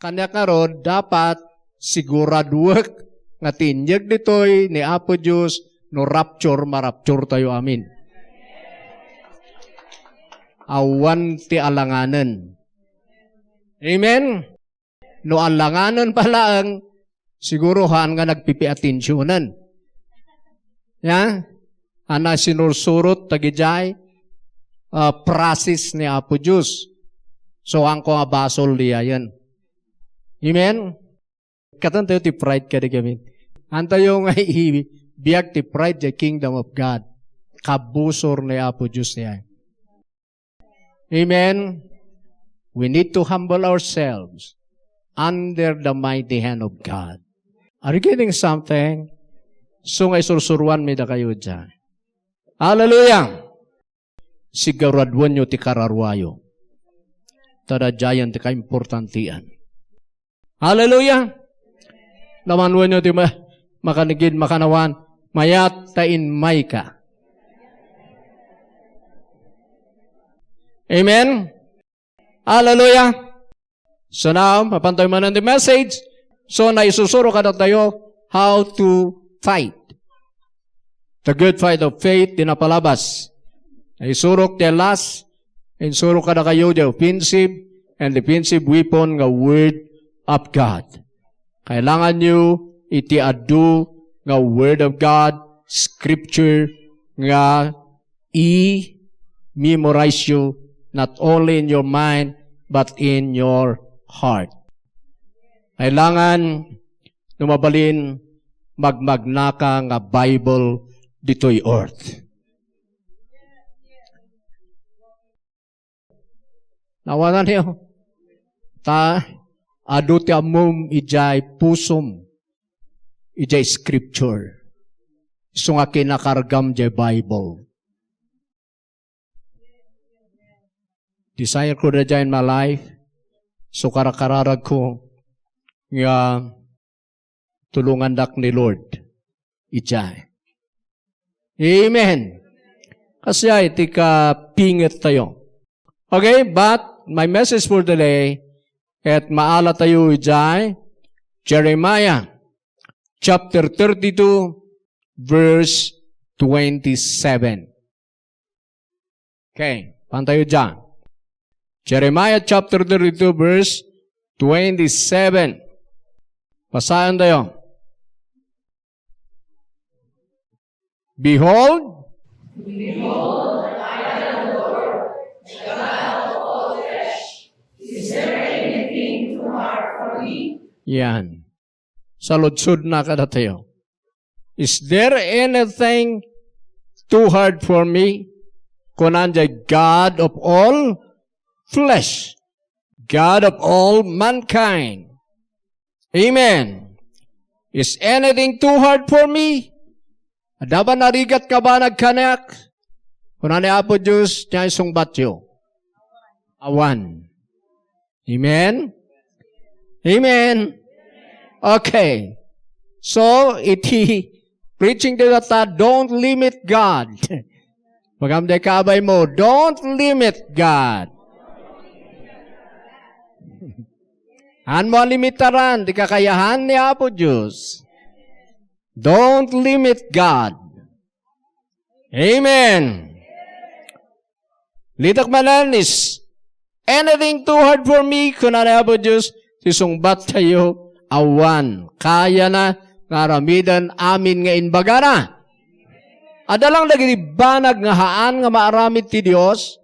Kanya karon dapat siguraduwek nga tinyeg ditoy ni Apo Diyos no marapture tayo amin. Awan ti alanganen. Amen? No alanganen pala ang siguruhan nga nagpipi-atensyonan. Ya? Ana sinursurot tagijay process ni Apo Diyos. So ang ko nga basol liya yan. Amen? Katan tayo ti pride ka di kami. Antayo nga biyag ti pride the kingdom of God. Kabusor ni Apo Diyos niya. Amen? We need to humble ourselves under the mighty hand of God. Are you getting something? So nga isursuruan mi da kayo dyan. Hallelujah! Siguraduan nyo ti kararwayo. Tadadyayan ti kaimportantian. Hallelujah! Namanwan nyo ti makanigid makanawan, mayat tain may ka. Amen? Hallelujah! So now, mapantoy man ang the message. So, naisusuro ka na tayo how to fight. The good fight of faith, dinapalabas. Naisurok the last, insurok ka na kayo the offensive and defensive weapon nga word of God. Kailangan nyo iti-adu nga word of God, scripture, nga i-memorize you not only in your mind, but in your heart. Kailangan numabalin magmagnaka nga Bible ditoy earth. Nawanan niyo. Adu ti amom ijay pusom. Ijay scripture. So nga kinakargam jay Bible. Desire ko na dyan in my life. So karakararag ko nga tulungan dak ni Lord. Ijay. Amen. Kasi ay tika pingit tayo. Okay, but my message for today, at maala tayo ijay, Jeremiah chapter 32, verse 27. Okay, pantayo dyan. Jeremiah chapter 32, verse 27. Basahan tayo. Behold, I am the Lord, the God of all flesh. Is there anything too hard for me? Yan. Saludsud na kada tayo. Is there anything too hard for me? Kunan jay God of all flesh. God of all mankind. Amen. Is anything too hard for me? Adaba narigat ka ba nagkanak? Kunan ni Apo Diyos, niya isong batyo. Awan. Amen? Amen? Okay. So, preaching to that, don't limit God. Magamday kabay mo, don't limit God. Han mo limitaran, di kakayahan ni Apo Diyos. Don't limit God. Amen. Litak manan is anything too hard for me, kunan ni Apo Diyos, sisungbat tayo, awan. Kaya na, naramidan amin nga inbaga na. Adalang nagribanag nga haan nga maaramid ti Diyos,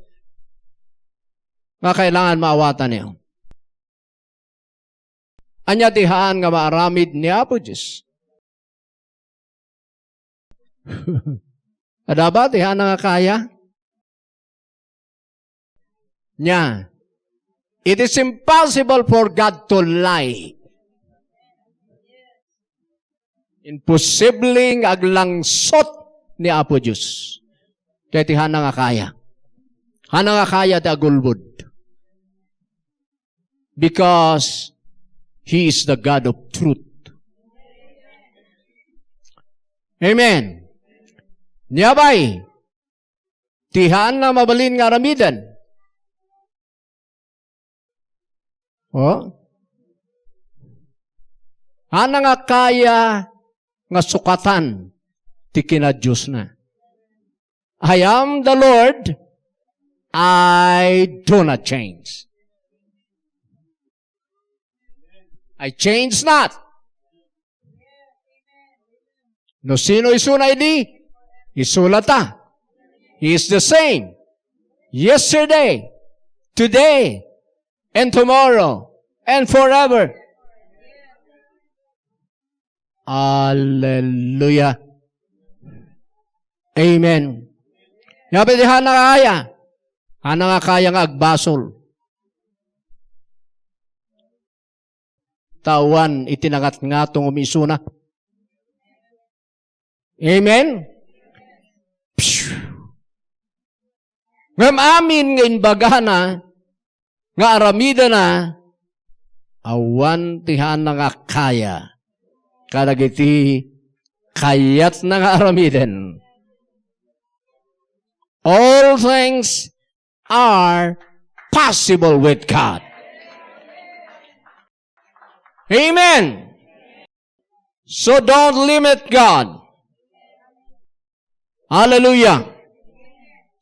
nga kailangan maawatan niyo. Anya ti haan nga maaramid ni Apo Diyos. Adaba ti haan nga kaya? Nya. It is impossible for God to lie. Imposibleng aglangsot ni Apo Diyos. Kaya ti hana nga kaya. Hana nga kaya ti agulbud. Because He is the God of truth. Amen. Niyabay, tihaan na mabalin nga ramidan. Oh? Hana nga kaya nga sukatan ti kinadiyos na. I am the Lord, I do not change. I change not. No sino isunay di? Isulata. He is the same. Yesterday, today, and tomorrow, and forever. Hallelujah. Amen. Yabi di hana kaya. Hana nga kaya nga agbasol. Tawan itinangat nga itong umisuna. Amen? Ngam amin nga inbaga na, nga aramida na, awan tihan na nga kaya. Kadagiti kayat na nga aramiden. All things are possible with God. Amen. So don't limit God. Hallelujah.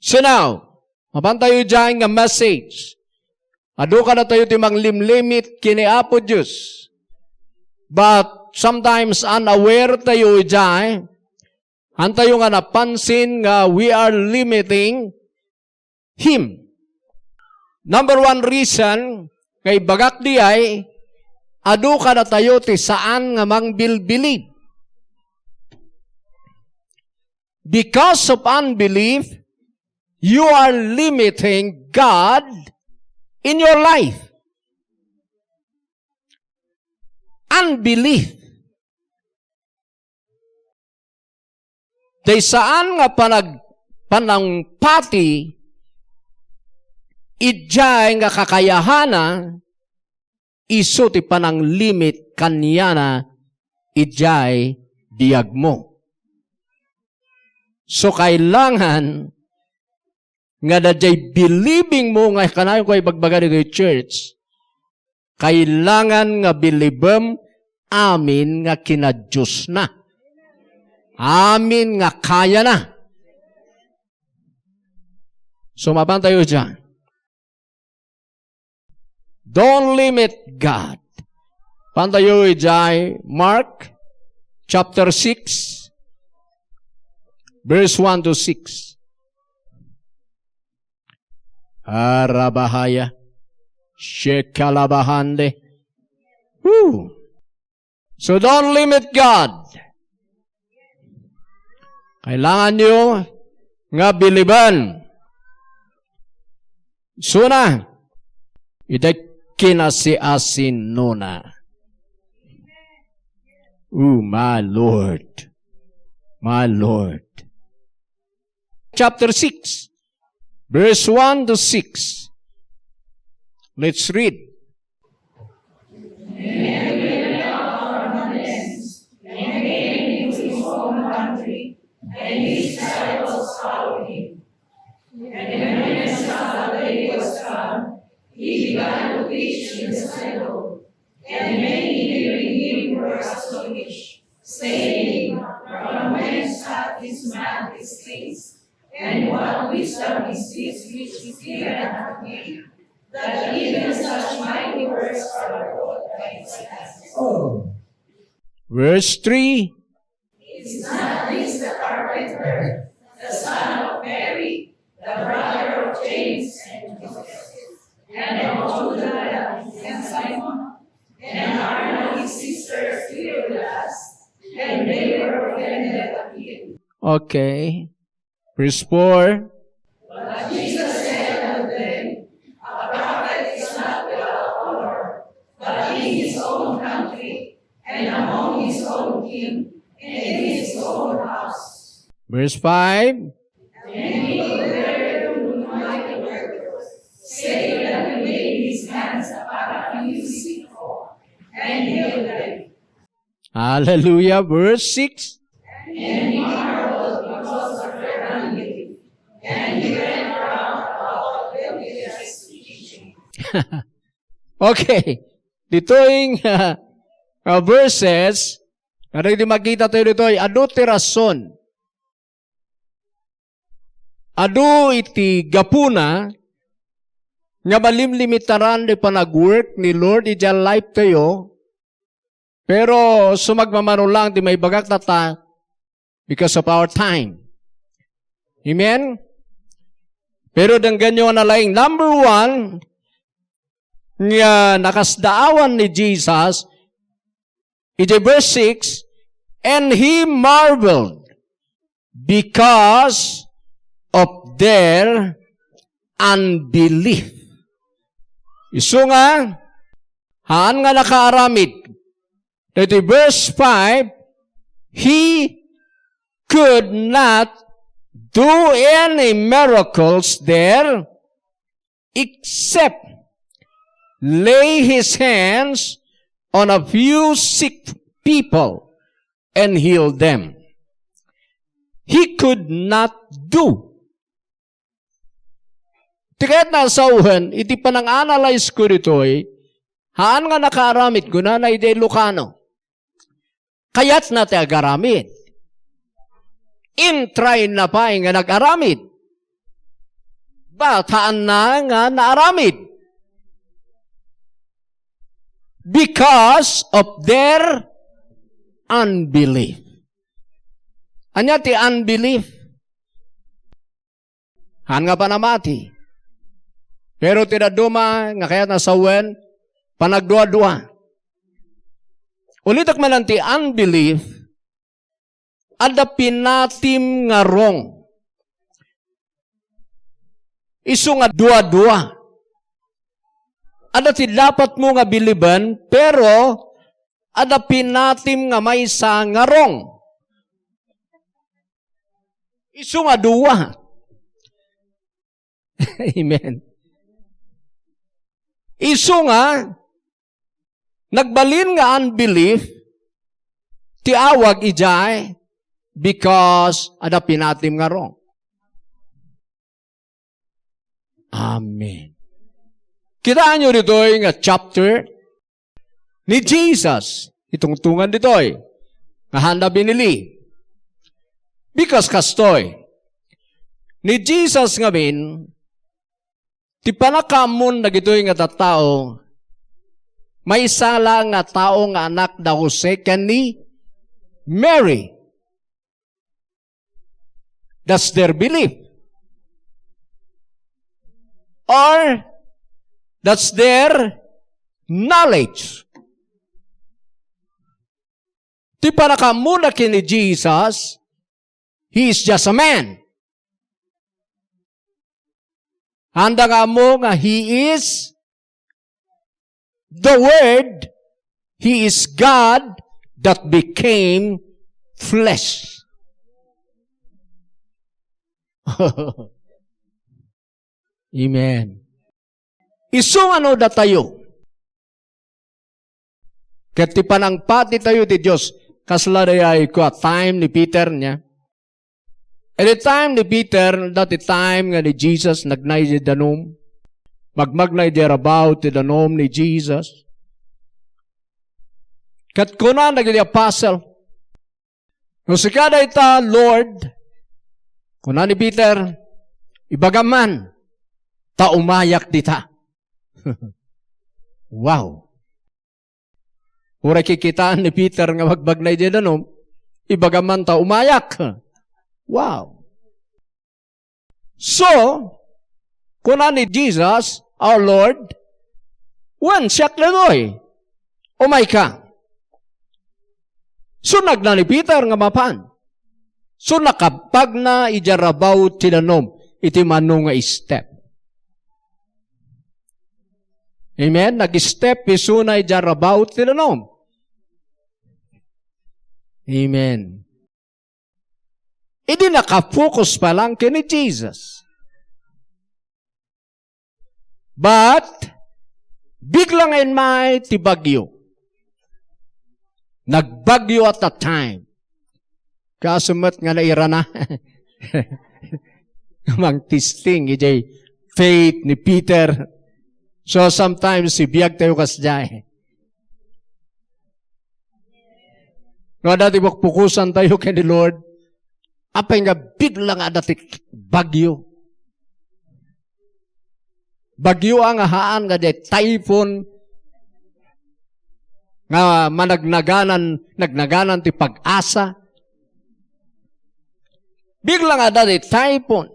So now, mabantayo dyan nga message. Ado ka na tayo timang limlimit kini Apo Diyos. But sometimes unaware tayo dyan. Antayo nga napansin nga we are limiting Him. Number one reason, kay bagak di ay, ado ka na tayo ti saan nga mang bilbilib. Because of unbelief, you are limiting God in your life. Unbelief. Day saan nga panangpati, idjay nga kakayahana, iso ti panang limit kanyana, idjay diag mo. So kailangan nga dadjay believing mo nga kanayon ko ibagbaga dito church, kailangan nga bilibem amin nga kinadiyos na. Amin nga kaya na. So mabantayo dyan. Don't limit God. Pantayo dyan, Mark chapter 6, verse 1 to 6. Arabahaya, shekalabahande. Woo! So don't limit God. Kailangan nyo nga biliban. Suna, iday kinasiasin nuna. My Lord. My Lord. Chapter 6, verse 1 to 6. Let's read. And his disciples followed him. And when the Sabbath day was come, he began to preach in the synagogue. And many hearing him were astonished, saying, From whence hath this man these things? And what wisdom is this which is given unto him, that even such mighty works are wrought by his hands? Verse 3. Is not this the carpenter, the son of Mary, the brother of James and Joseph, and of Judah and Simon, and are not his sisters with us? And they were offended at him. Okay. Verse 4. But Jesus said unto them, A prophet is not without honor, but in his own country, and among his own kin, and in his own house. Verse 5. And he there who mighty workers, save that he laid his hands upon a few sick folk, and healed them. Hallelujah. Verse 6. And he marveled because of their unbelief, and he went around all the villages teaching. Okay. Dito'y verses, kada hindi makita tayo dito ay adu ti rason. Adu iti gapuna nga malimlimitaran di panag-work ni Lord iti life tayo, pero sumagmamano lang di may bagak tata because of our time. Amen? Pero danggan nyo na laing number one, nga nakasdaawan ni Jesus, iti verse 6, and he marveled because of their unbelief. Isu nga, haan nga nakaaramid. Iti verse 5, he could not do any miracles there except lay his hands on a few sick people and heal them. He could not do. Tiket na sauhan, iti panang-analyze ko dito'y, haan nga nakaaramid ko na iti Lucano. Kaya't na ti agaramid. In-try na pa nga nag-aramid. Bataan na nga naaramid. Because of their unbelief. Anya ti unbelief? Han nga pa namati. Pero tinaduma nga kaya nasawen, panagdua-dua. Ulitak man ti unbelief, ada pinatim nga wrong. Isu nga dua-dua. Ada ti dapat mo nga biliban, pero ada pinatim nga may sa nga wrong. Isu nga dua. Amen. Isu nga, nagbalin nga unbelief, ti awag ijay, because ada pinatim nga wrong. Amen. Kitaan nyo dito nga chapter ni Jesus. Itong tungan dito nga handa binili. Because kastoy, ni Jesus nga bin, ti panakamon na gito'y nga tattao, may isa lang nga tao nga anak da Jose ni Mary. That's their belief. Or, that's their knowledge. Di pa nakamuna kini Jesus, he is just a man. Handa nga mo nga he is the Word, he is God that became flesh. Amen. Isung ano da tayo? Kati panangpati tayo ti Diyos, kasladayay ko time ni Peter niya. At the time ni Peter, that the time nga ni Jesus nagnay di danom, magmagnay di rabaw ti danom ni Jesus. Kat kuna nagdi apostle, no si kada ita, Lord, kuna ni Peter, ibagaman, ta umayak dita. Wow. Ura kikitaan ni Peter nga magbagnay di danom, ibagaman ta umayak. Wow. So, kuna ni Jesus, our Lord, when siyak lagoy, umay ka. So, nagna ni Peter nga mapan. So, nakapag na ijarabaw tinanom, iti manong nga step. Amen? Nag-step, iso na ijarabaw tinanom. Amen. Hindi nakapokus pa lang kini Jesus. But, biglang in may tibagyo. Nagbagyo at that time. Kasumat nga naira na. Mang tisting, ijay faith ni Peter. So sometimes, ibiyag tayo kasjay. No, dati pukusan tayo kay ni Lord. Apay nga bigla nga dati bagyo. Bagyo ang haan nga di typhoon nga nagnaganan ti pag-asa. Bigla nga dati typhoon.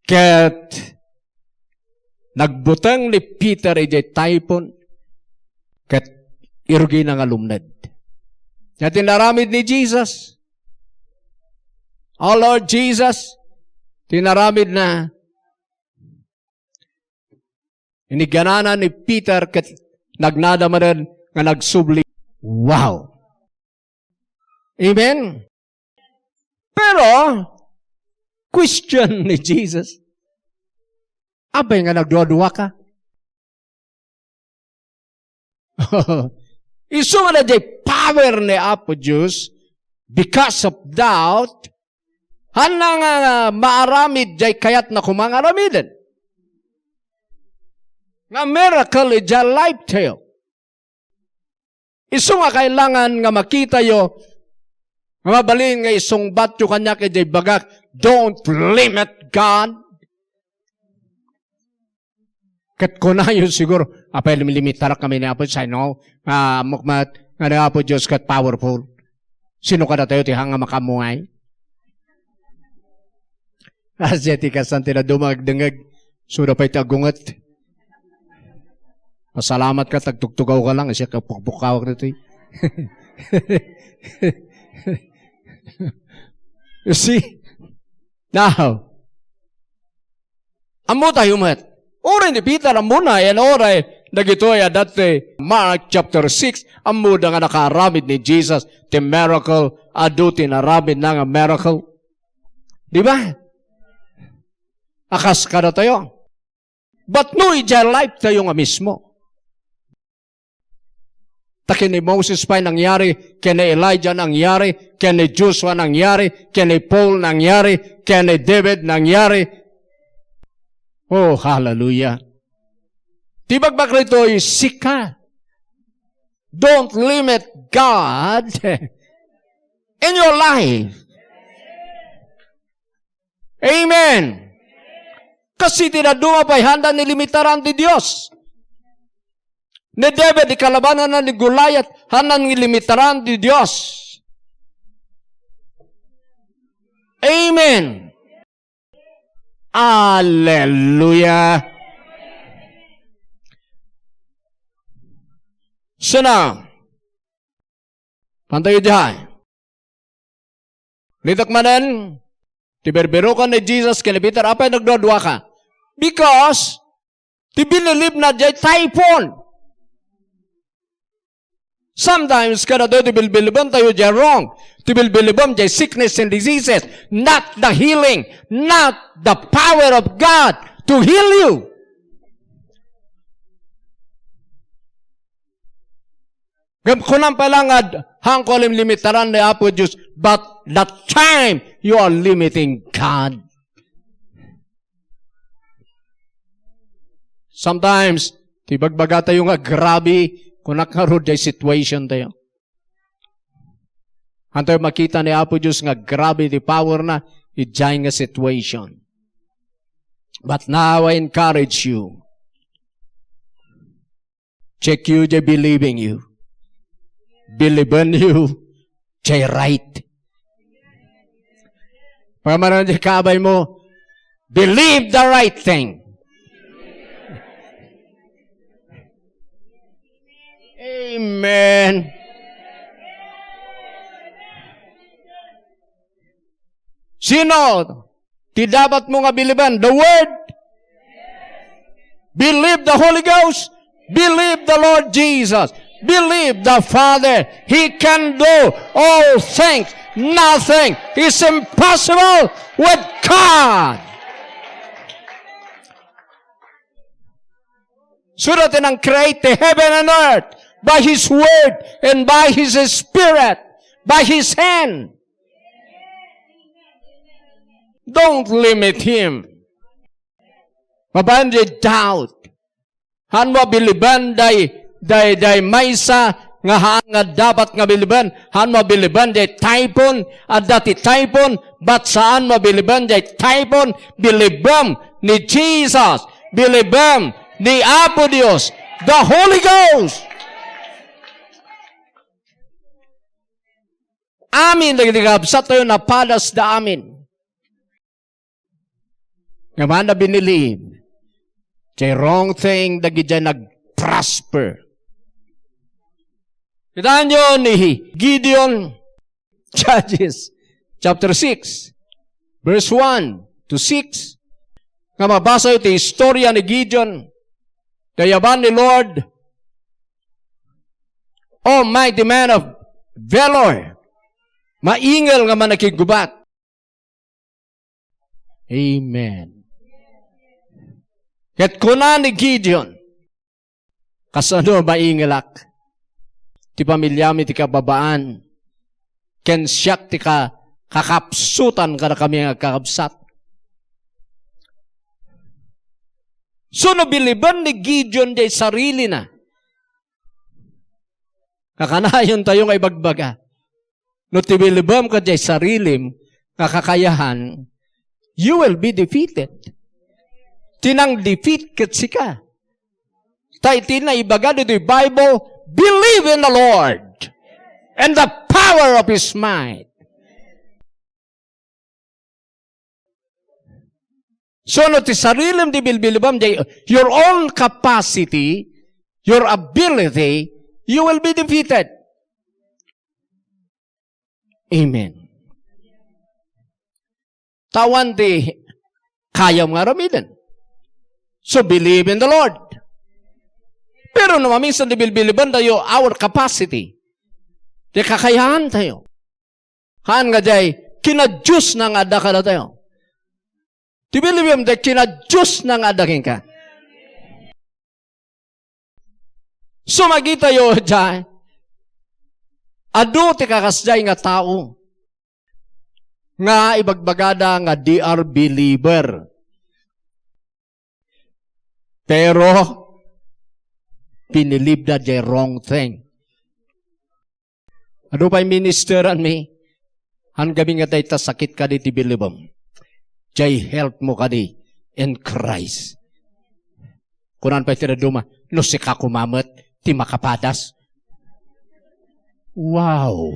Ket nagbutang ni Peter di typhoon. Ket irugi na nga lumned. At tinaramid ni Jesus. Oh Lord Jesus, tinaramid na. Inigananan ni Peter ket nagnadamanan nga nagsubli. Wow! Amen? Pero, question ni Jesus, abay nga nagduwa-duwa ka? Isu nga na power ni Apo Diyos because of doubt, hanang maaramid jay kayat na kumangaramidin. Nga miracle is a life tale. Isu nga kailangan nga makita yo, nga mabalin nga isong batyo kanya kay jay bagak, don't limit God. Kat ko na yun siguro, apay limitarak kami ni Apo Diyos, I know, mukmat, nga ni Apo Diyos kat powerful. Sino ka na tayo, tihang nga makamuhay? Asya ti kasan tina dumagdengag, suda pa'y tagungat. Masalamat ka, tagtugtugaw ka lang, asya kapukbukawak nito eh. You see? Now, amo tayo mat. Oray ni Peter, amo na, yan oray, nagitoya dati, Mark chapter 6, amo na nga nakaramid ni Jesus, the miracle, aduti na ramid na nga miracle. Di ba? Akas ka na tayo. But no, ija life tayo nga mismo. Takin ni Moses pa nangyari, kina Elijah nangyari, kina Joshua nangyari, kina Paul nangyari, kina David nangyari. Oh, hallelujah. Tibagbag rito ay sika. Don't limit God in your life. Amen. Kasi tinaduma pa'y handa nilimitaran di Diyos. Ni David, di kalabanan na ni Goliath, handa nilimitaran di Diyos. Amen. Hallelujah. So now, pantayo diyan. Litak manan, tiberbero ka ni Jesus, kina Peter, apay nagdodwa ka? Because, ti binilib na diyan typhoon. Sometimes, kada doon, tibilbilibam tayo diyan wrong. Tibilbilibam diyan sickness and diseases. Not the healing. Not the power of God to heal you. Kunang palangad, hangko limitaran ni Apo Diyos, but that time, you are limiting God. Sometimes, tibagbaga tayo nga grabe, kung nakarod ay situation tayo. Antayo makita ni Apo Diyos nga grabe di power na, ijay nga situation. But now I encourage you, check you, jay believing you. Believe in you, jay right. Pagamaran di kabay mo, believe the right thing. Amen. Sino? Ti dapat mo nga biliban? The Word? Believe the Holy Ghost? Believe the Lord Jesus? Believe the Father? He can do all things. Nothing is impossible with God. Surat ng create the heaven and earth by His Word and by His Spirit, by His hand. Don't limit Him. Mabandi doubt. Han mo biliban day maysa nga haan nga dapat nga biliban, haan mabiliban jay typon, at dati typon, but saan mabiliban jay typon, bilibam ni Jesus, bilibam ni Apo Dios, the Holy Ghost. Amin, nagigab, sa tayo na padas da amin. Nga man na binilib, jay wrong thing, dagi jay nag-prosper. Kitaan nyo ni Gideon, Judges, chapter 6, verse 1 to 6. Nga mabasa ito, istorya ni Gideon, kayaban ni Lord, O mighty man of valor, maingal nga man nakigubat. Amen. Ket kuna ni Gideon, kasano maingalak? Ti pamilyami ti kababaan, ken siyak ti kakapsutan kada kami nga kakapsat. So nabiliban ni Gideon di sarili na. Kakanayon tayo nga ibagbaga. No tibilibam ka di sarilim, kakakayahan, you will be defeated. Tinang defeat ket sika. Taitin na ibaga dito yung Bible, believe in the Lord and the power of His might. So, no, ti sarilim di bilbilibam, your own capacity, your ability, you will be defeated. Amen. Tawan di kaya mga ramidan. So, believe in the Lord. Pero naman minsan di bilbiliban tayo our capacity. Di kakayahan tayo. Haan nga jay, kinadjus na nga da ka na tayo. Di bilibim di kinadjus na nga da ka. So magita yo jay, adu ti kakasjay nga tao, nga ibagbagada nga di are believer. Pero, pinilib na jay wrong thing. Ano pa'y ministeran mi? Han gabi nga tayo sakit ka di tibilibam. Jay help mo ka di in Christ. Kunan pa'y tiraduma, no si kakumamat, ti makapadas. Wow!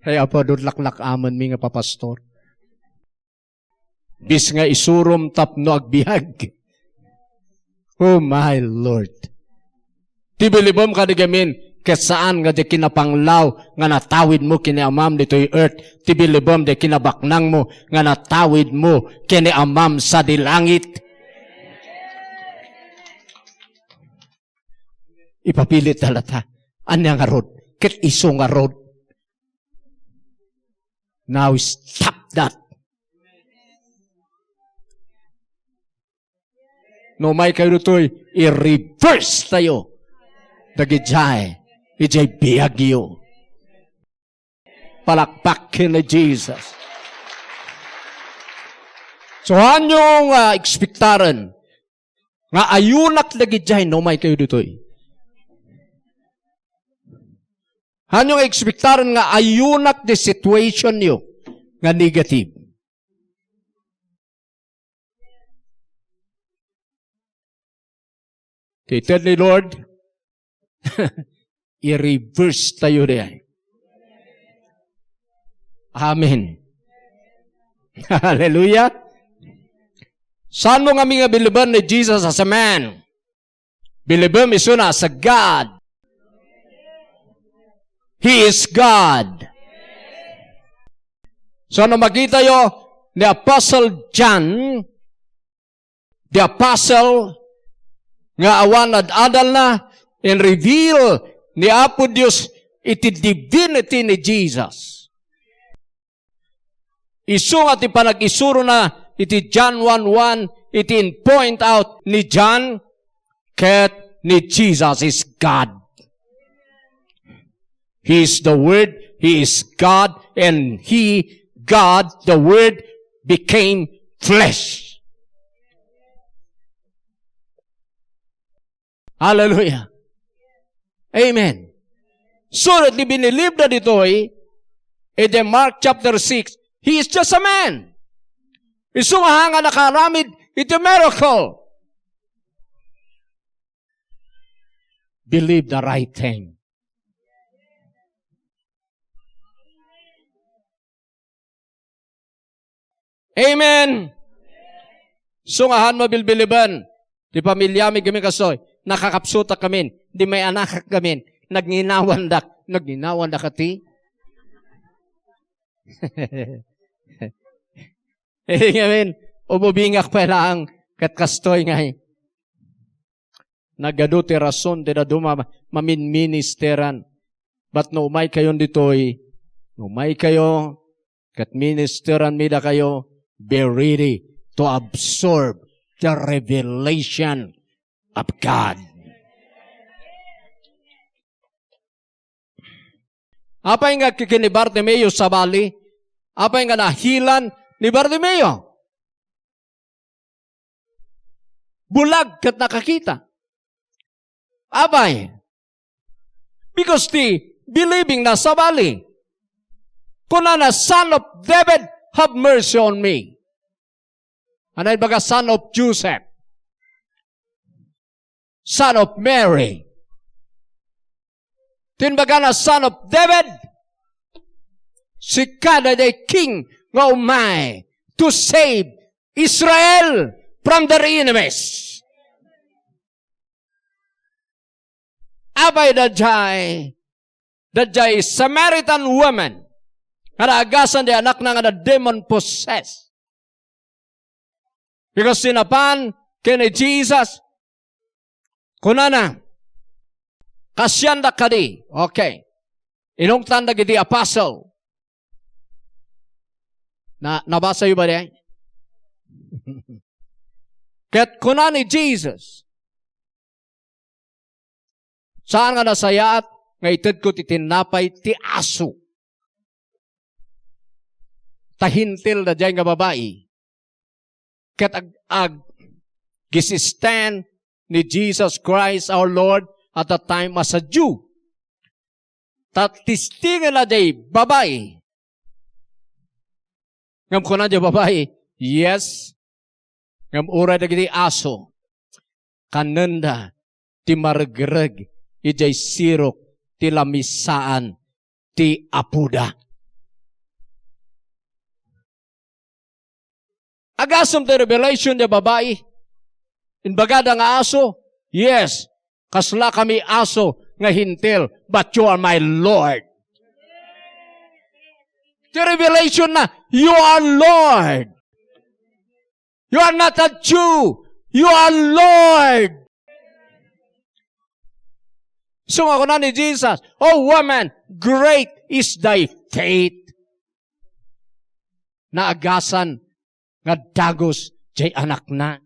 Kaya pa doon laklak aman mi nga papastor. Bis nga isurom tapno agbihag. Oh my Lord. Tibilibom ka di gamin, kesaan nga di kinapanglaw, nga natawid mo kini amam dito'y earth. Tibilibom di kinabaknang mo, nga natawid mo kini amam sa dilangit. Ipapilit talata. Anya nga rod? Ket iso nga rod. Now stop that. No may kayo to'y i-reverse tayo. Dagijay, ijay biyagyo. Palakpakin na Jesus. So, anyong ekspektaran nga ayunak dagijay, no may kayo to'y. Anyong ekspektaran nga ayunak the situation nyo nga negative. Titan ni Lord, i-reverse tayo rin. Amen. Hallelujah. Saan mo nga mga biliban ni Jesus as a man? Biliban iso na as a God. He is God. So, na makita yo ni Apostle John, the Apostle nga awan at adal na and reveal ni Apo Dios iti divinity ni Jesus. Isu nga ti panag-isuro na iti John 1:1 iti in point out ni John ket ni Jesus is God. He is the Word, He is God, and He, God, the Word, became flesh. Hallelujah. Amen. So that binilieve na dito'y, in the Mark chapter 6, he is just a man. Isungahanga nakaramid, it's a miracle. Believe the right thing. Amen. Sungahan mo bilbiliban. Di pamilya mi kami kasoy. Nakakapsuta kami. Di may anak kami. Nagnginawan dak ati. Amen. Umubingak pa lang katkastoy ngay. Nagaduti rason di na duma mamin-ministeran. But no umay kayo dito'y. Umay kayo. Kat ministeran mida kayo. Be ready to absorb the revelation of God. Apa yung kini Bartimeo sa bali? Apa yung nahilan ni Bartimeo? Bulag kat nakakita. Abay. Because the believing na sa bali. Kuna na son of David, have mercy on me. Ano yung baga son of Joseph? Son of Mary. Tinbaga na son of David. Si kada day king nga umay to save Israel from their enemies. Abay dajay Samaritan woman. Karagasan di anak na nga demon possessed. Because sinapan kini Jesus, kunana, kasyanda kadi. Okay. Inungtan na gidi apostle. Nabasa yu ba di? Ket kunani Jesus. Saan nga nasayaat, nga itid ko titinapay ti aso. Tahintil na dyan nga babae. Kat gisistan ni Jesus Christ our Lord at the time as a Jew. Tatistingan na dyan babae. Ngam ko na dyan babae, yes. Ngam ura na gini aso. Kananda ti margreg ijay sirok ti lamisaan ti apuda. Agasam the revelation niya babae. Inbagada nga aso. Yes. Kasla kami aso nga hintil. But you are my Lord. The revelation na, you are Lord. You are not a Jew. You are Lord. So ako na ni Jesus, oh woman, great is thy faith. Naagasan nga dagos jay anak na.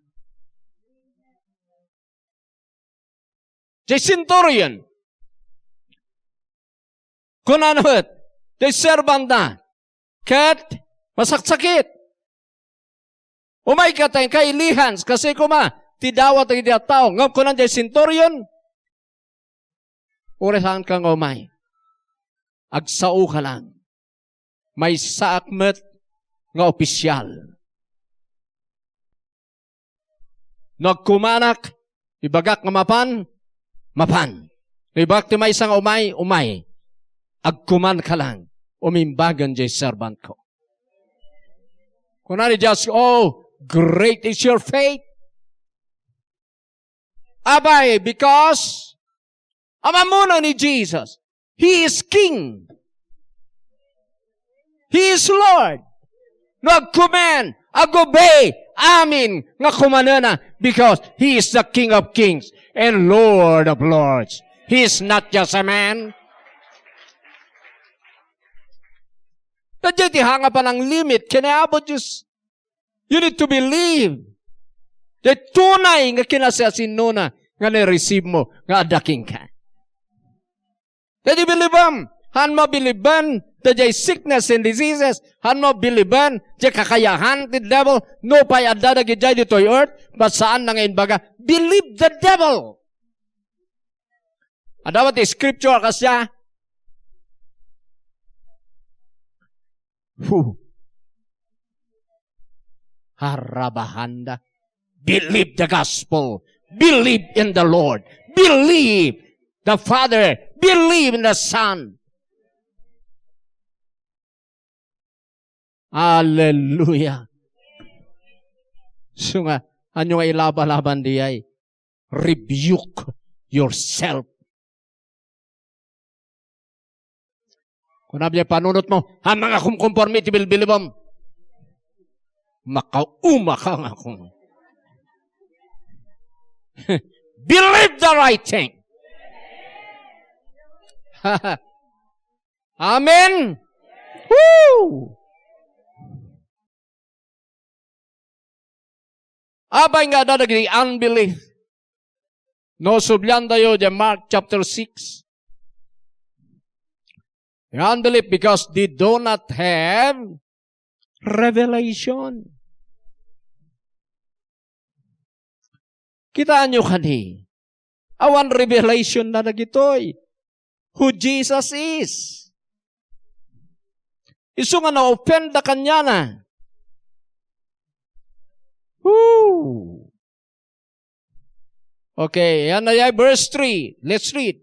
Jay centurion. Kunanot, jay servant na. Kat, masaksakit. Umay ka tayong kailihans kasi kuma, tidawat ang hindi tao. Ngam kunan jay centurion. Urehan kang umay. Agsao ka lang. May saakmet nga opisyal. Nagkumanak, ibagak nga mapan. Ibagak ti may isang umay. Agkuman ka lang. Umimbagan jay servant ko. Kunani just, oh, great is your faith. Abay, because amamuno ni Jesus, He is King. He is Lord. Nagkuman, agobey, amin, nga kumanana, because He is the King of Kings and Lord of Lords. He is not just a man. Nadya tihanga pa ng limit, kinaabot just, you need to believe. The tunay nga kinasasin nuna, nga na-receive mo, nga adaking ka. Dadi bilibam, han mo biliban, dadi sickness and diseases, han mo biliban, di kakayahan, the devil, no pa'y adada gijay dito'y earth, but saan na ngayon baga, believe the devil. Dapat scripture kasya. Harabahanda. Believe the gospel. Believe in the Lord. Believe the Father. Believe in the Son. Hallelujah. So nga, ano nga ilaba-laban diyay? Rebuke yourself. Kung nabiya panunot mo, mga kumkonformity bilbilibom, makauma ka nga kung. Believe the right thing. Amen. Woo! Abay nga dadagdi unbelief. No subyan tayo di Mark chapter 6. Unbelief because they do not have revelation. Kitaan nyo kani. Awan revelation na nagitoy. Who Jesus is. Isu nga na-offend na kanya na. Woo! Okay, yan na yan, verse 3. Let's read.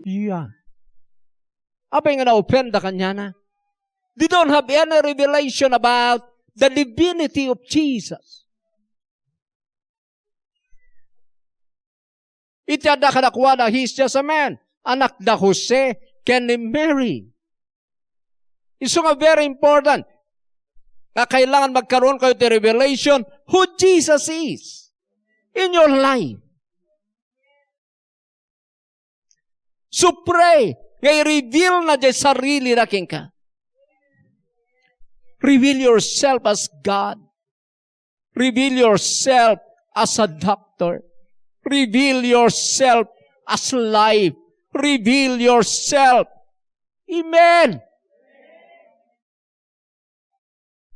Yeah. Apa yung na-offend na kanya na? They don't have any revelation about the divinity of Jesus. Itiyada ka nakuha na he's just a man. Anak da Jose can marry. Iso nga very important. Na kailangan magkaroon kayo ng revelation who Jesus is in your life. So pray. Ngay reveal na dyan sarili na ka. Reveal yourself as God. Reveal yourself as a doctor. Reveal yourself as life. Reveal yourself. Amen.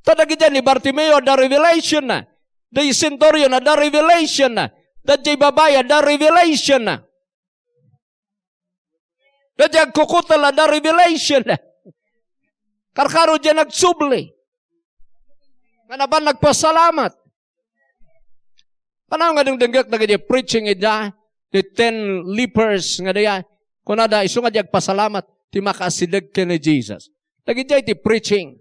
Tadagi dyan ni Bartimeo, the revelation na. The centurion na, the revelation na. The jibabaya, the revelation na. The jagkukutal na, the revelation na. Karkaro dyan nagsubli. Kanaban nagpasalamat. Panang nga denggak na kanya preaching ida, the 10 lepers nga daya, kung nada iso nga dyan pasalamat, ti makasidag ka ni Jesus. Lagi dyan ti preaching.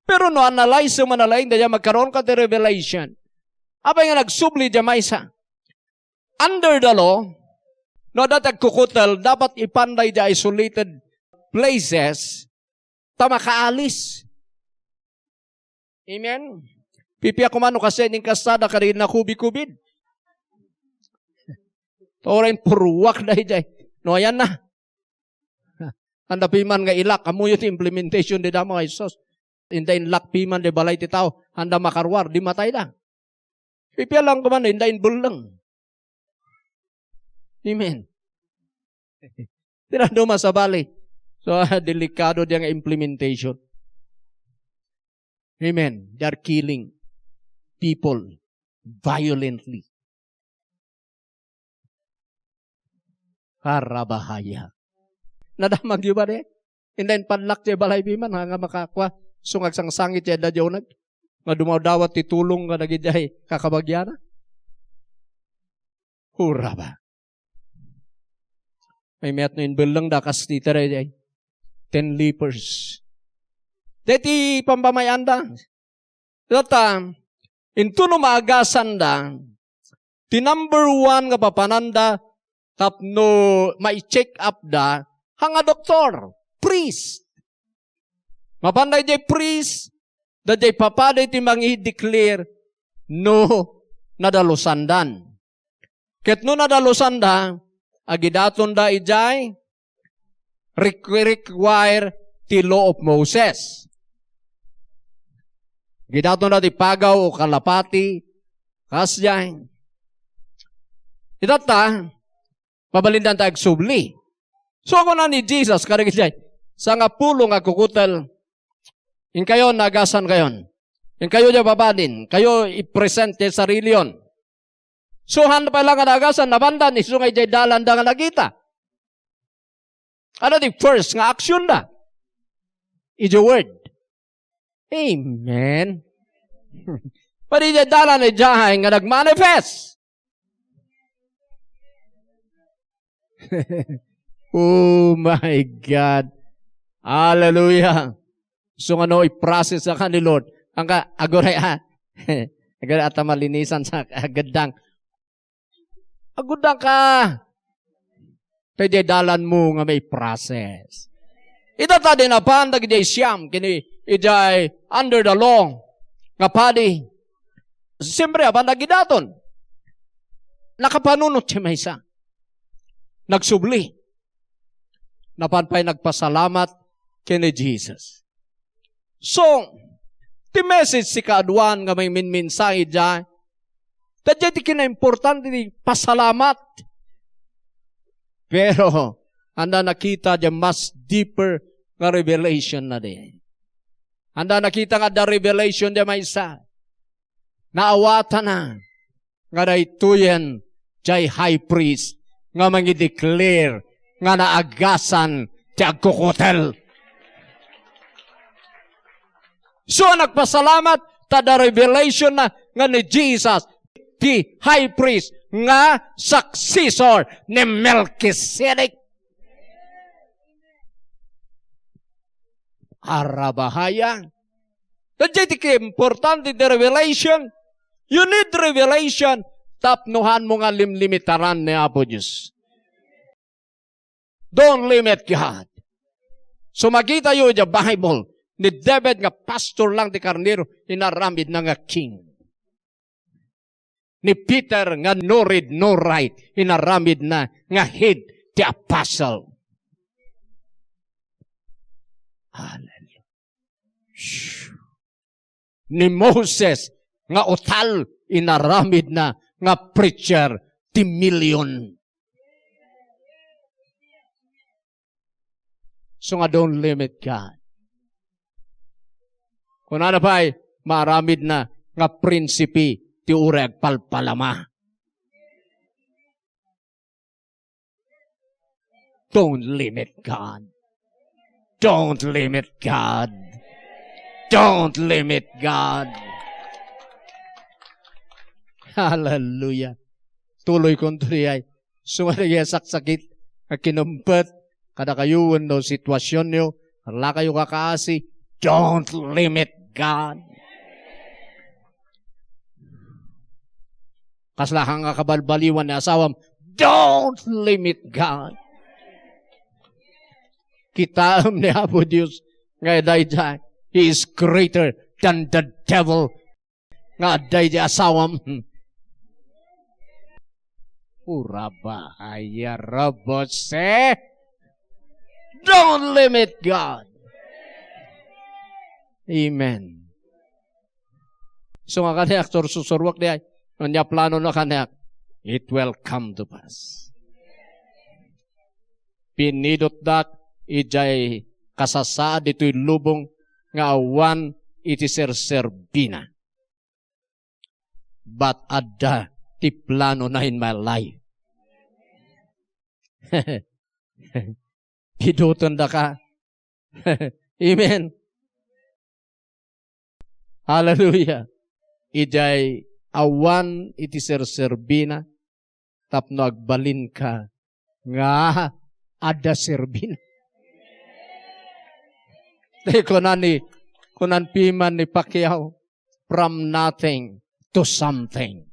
Pero no analyze mo manalain, daya magkaroon ka ti revelation. Abay nga nagsubli dyan maysa. Under the law, no datag kukutal, dapat ipanday dyan isolated places, tamakaalis. Amen? Pipiya kumano kasi ning kasada ka rin na kubid-kubid. Torain puruwak na hijay. No, ayan na. Handa piman nga ilak. Kamuyo ti implementation di damo kay Sos. Hindain lak piman di balay ti tao. Handa makarwar. Di matay na. Pipiya lang kumano. Hindain bulang. Amen. Tirando masabali. So, delikado diyang implementation. Amen. They are killing people violently. Karabahaya. Nadamag yun ba de? Hindain panlak siya balay biman, nga makakwa. Sungag sang sangit siya da nag. Nga dumaw-dawat titulong nga nagidyahay kakabagyana. Hura ba? May mayat na inbelang da kas titara jay. 10 lepers. Deti pambamayanda. Data, into no maagasan da, ti number 1 nga papananda, tapno ma-check up da, hanga doktor, priest. Mapanday jay priest, da jay papaday ti mangi-declare, no nadalusandan. Ket no nadalusanda, agidaton da ijay, require ti law of Moses. Gidato na ti pagaw o kalapati, kasyay. Itata, mabalindan tayo subli. So ako na ni Jesus, karigay, sa nga pulo nga kukutel, in kayo nagasan kayon. In kayo dya babadin, kayo i-presente sarili yon. So han pa lang nga nagasan, nabandan, isungay dya dalan da nga nagita. Ano di first nga action da? Is your word. Amen. Pwede dya dalan ni Jahay nga nag-manifest. Oh my God. Hallelujah. So ano, i-process sa ni Lord. Ang agoray agoray at malinisan sa agadang. Agudang ka. Pwede dalan mo nga may process. Ito ta din na pandag jay siyam, kini ijay under the law, nga padi. Siyempre, pandag idaton. Nakapanunot siya may isa. Nagsubli. Napanpay nagpasalamat kini Jesus. So, the message si kaaduan nga may minminsay dyan, dadya di kina-importante di pasalamat. Pero, anda nakita dyan mas deeper nga revelation na di. Anda nakita nga the revelation dyan may isa. Naawatan na. Nga na ituyen jay high priest nga mangi-declare nga naagasan ti agkukutel. So, nagpasalamat ta the revelation na nga ni Jesus, the high priest, nga successor ni Melchizedek. Arabahaya. Dadya ti importante the revelation. You need revelation. Tapnuhan mo nga limitaran ni Apo Diyos. Don't limit God. So makita yun yung Bible, ni David nga pastor lang di karnero, inaramid na nga king. Ni Peter nga no read, no write, inaramid na nga head the apostle. Hallelujah. Ni Moses nga utal, inaramid na nga preacher ti million. So nga don't limit God. Kung ano pa ay maramid na nga prinsipi ti ureg palpalama. Don't limit God. Don't limit God. Don't limit God. Hallelujah. Tuloy kong tuloy. Sumaraya saksakit na kinumpet. Kada kayo no sitwasyon nyo. Wala kayo kakaasi. Don't limit God. Kaslahang kabalbaliwan na asawam. Don't limit God. Kitaam ni Apo Diyos. Ngayon dahil He is greater than the devil. Nga dahil asawam. Urabahaya rabose. Don't limit God. Amen. So nga kaniyak, susurwak niya, niya plano na kaniyak, it will come to pass. Pinidot dat, ijay kasasaad ito'y lubong, nga awan iti serserbina. But adda, ti plano na in my life. Piduton da ka. Amen. Hallelujah. Ijay awan iti serserbina tapno agbalin ka nga ada serbina. Kunan piman ni Pacquiao from nothing to something.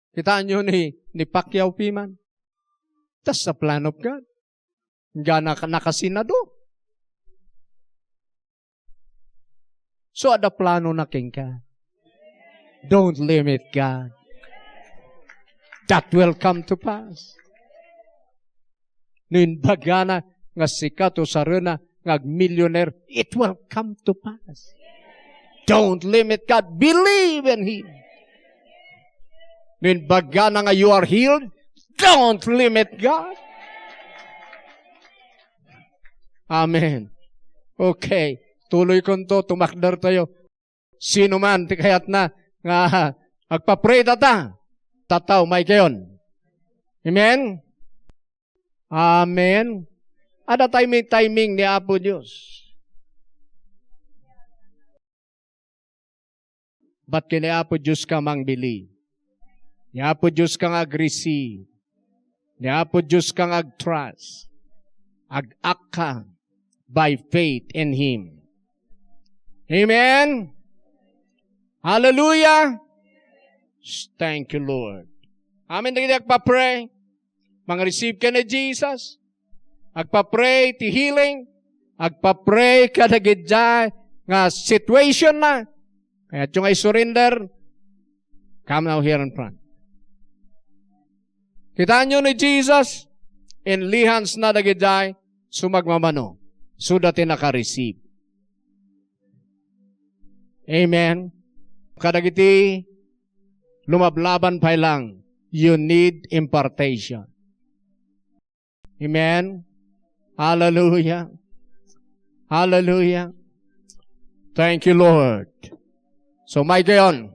Kitaan nyo ni Pacquiao piman. That's the plan of God. Nga nakasinado. So, ada plano na king ka. Don't limit God. That will come to pass. Nindagana nga sikato saruna nga millionaire, it will come to pass. Don't limit God. Believe in Him. When baga na nga you are healed, don't limit God. Amen. Okay. Tuloy ko to, tumakdar tayo. Sino man, tikayat na, nga, agpa-pray tataw, may kayon. Amen? Amen. Ada timing ni Apo Diyos. Ba't kini Apo Diyos ka mangbili? Ni Apo Diyos kang ag-receive. Ni Apo Diyos kang ag-trust. Ag-act ka by faith in Him. Amen? Hallelujah! Thank you, Lord. Amen. Dagiti agpa-pray. Mang-receive ka ni Jesus. Agpa-pray ti healing. Agpa-pray ka dagiti nga situation na. Kaya yung ay surrender. Come now here in front. Kitaan nyo ni Jesus. In lihans na dagiti sumagmamano. So that naka-receive. Amen. Kadagiti lumablaban pa lang. You need impartation. Amen. Hallelujah. Hallelujah. Thank you, Lord. So, may gayon.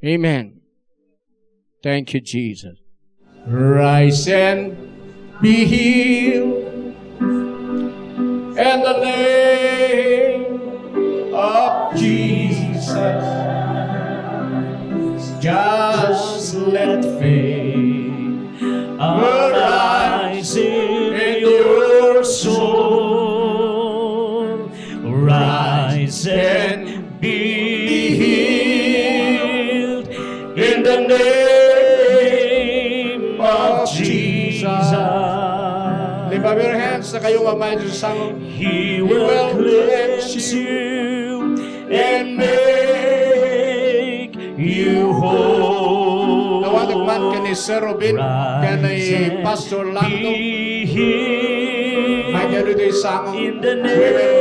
Amen. Thank you, Jesus. Rise and be healed in the name of Jesus. Just let faith arise in your soul. Rise and be healed in the name of Jesus. Lift up your hands na kayo mamay sa sangong. He will cleanse you and make you whole. Nawag man ka ni Sir Robin, ka ni Pastor Lando. May gano'n ito yung sangong. We will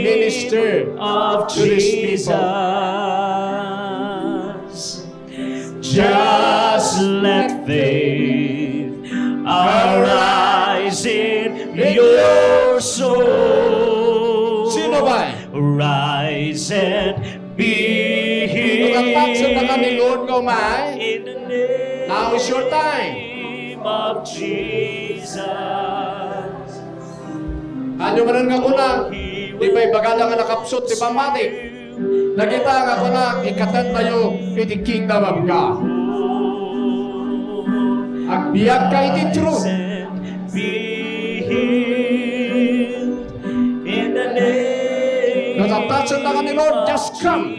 minister to these people. Just let faith arise in your soul. Sino ba? Rise and be healed. In the name now is your time of Jesus. Ano man nga kuna, di ba'y bagala nga nakapsot, di ba mati? Nakita nga kuna, ikatan tayo, iti kingdom of God. Agbiyak ka iti truth. Natatouch na ka ni Lord, just come.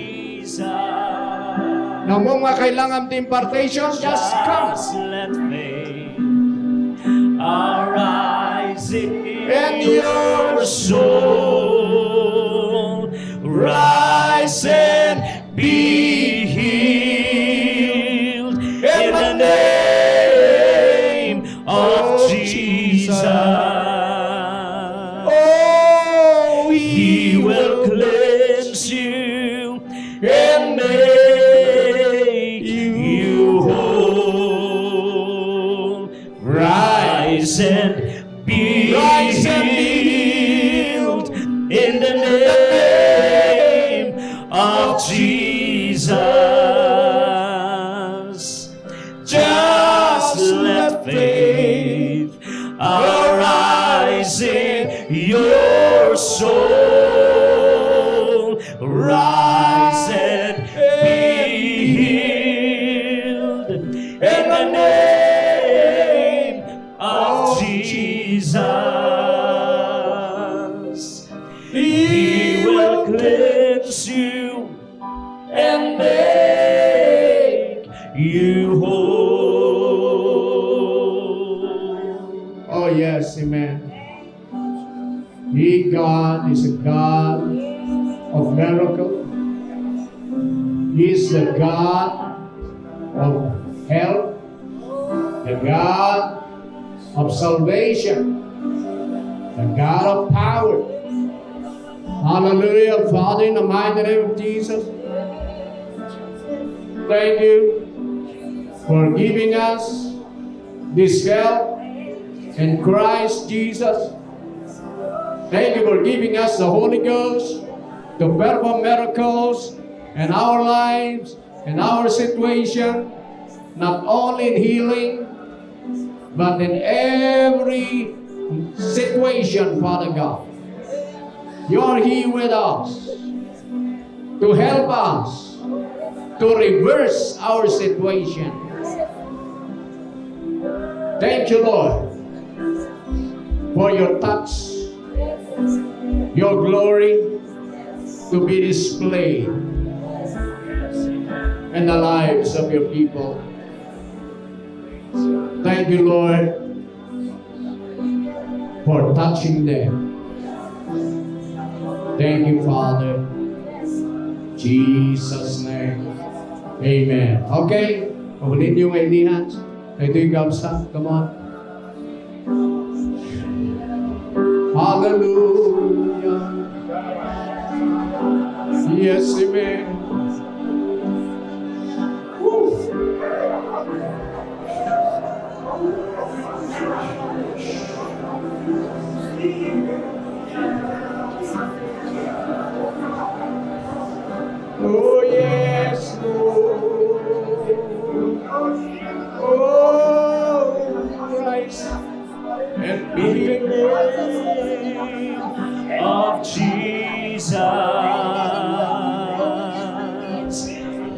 Na mo nga kailangan di impartation, just come. Arise in your soul. Rise and be healed in the name of Jesus. Oh, He will cleanse you and make you whole. Rise and be healed in the name of Jesus. Just let faith arise in your soul. Rise and be healed in the name of Jesus. He will cleanse you and make you whole. Oh yes, amen. He, God, is a God of miracle. He is the God of help, the God of salvation, the God of power. Hallelujah, Father, in the mighty name of Jesus. Thank you for giving us this help in Christ Jesus. Thank you for giving us the Holy Ghost to perform miracles in our lives, in our situation, not only in healing, but in every situation, Father God. You are here with us to help us to reverse our situation. Thank you, Lord, for your touch, your glory to be displayed in the lives of your people. Thank you, Lord, for touching them. Thank you, Father. Jesus' name. Amen. Okay. Pahulin yung ID hands. Ito yung gamsa. Come on. Hallelujah. Yes, amen. Woo. Oh, yes, Lord. Oh, Christ. And in the name of Jesus,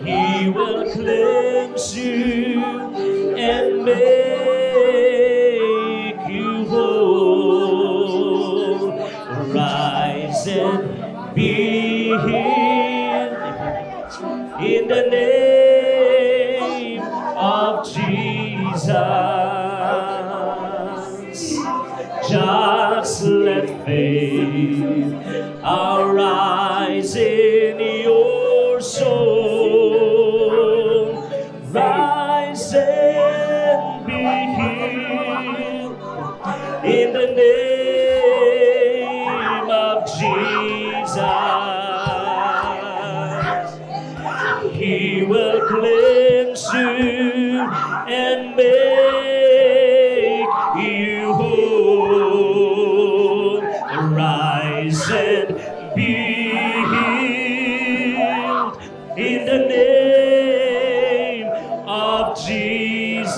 He will cleanse you and make you whole. Rise and be healed in the name of Jesus. Just let faith arise in your soul. Rise and be healed in the name of Jesus. He will cleanse you and make you whole. Rise and be healed in the name of Jesus.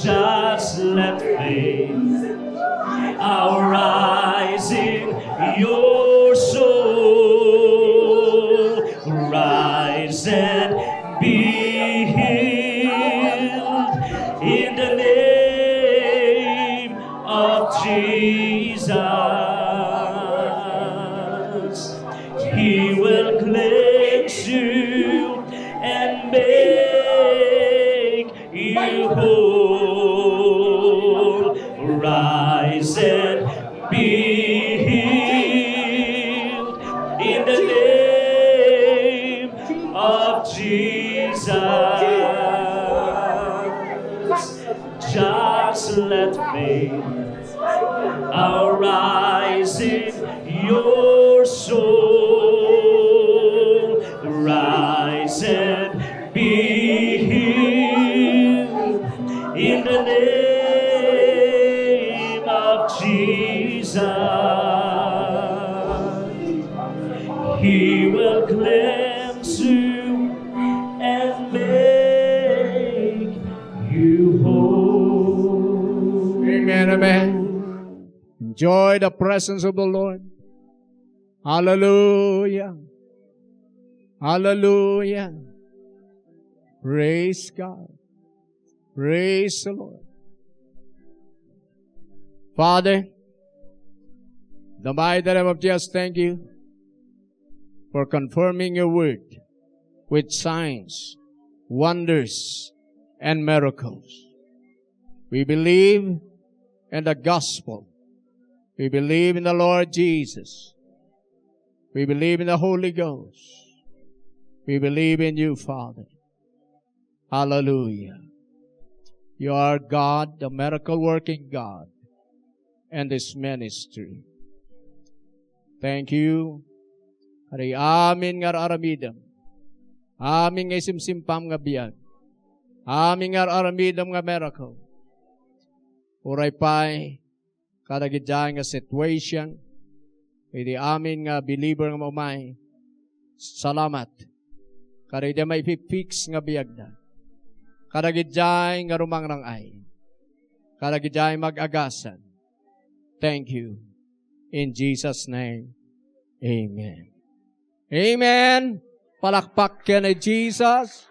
Just let faith arise in your soul. Rise and be healed in the name of Jesus. He will cleanse you and make you whole. Rise and be healed in the name of Jesus. Just let faith arise in your soul. Rise and be healed in the name of Jesus. He will cleanse you and make you whole. Amen, amen. Enjoy the presence of the Lord. Hallelujah. Hallelujah. Praise God. Praise the Lord. Father, the mighty name of Jesus, thank you for confirming your word with signs, wonders, and miracles. We believe in the gospel. We believe in the Lord Jesus. We believe in the Holy Ghost. We believe in you, Father. Hallelujah. You are God, the miracle-working God, and this ministry. Thank you. Hari amin nga aramidam. Aming nga isimsimpam nga biyag. Aming aramidam nga miracle. Uray pa'y kadagidyan nga situation. Hindi amin nga believer nga mamay. Salamat. Kadagidyan may fix nga biyag na. Kadagidyan nga rumangrang ay. Kadagidyan mag-agasan. Thank you. In Jesus' name, amen. Amen. Palakpak ka na Jesus.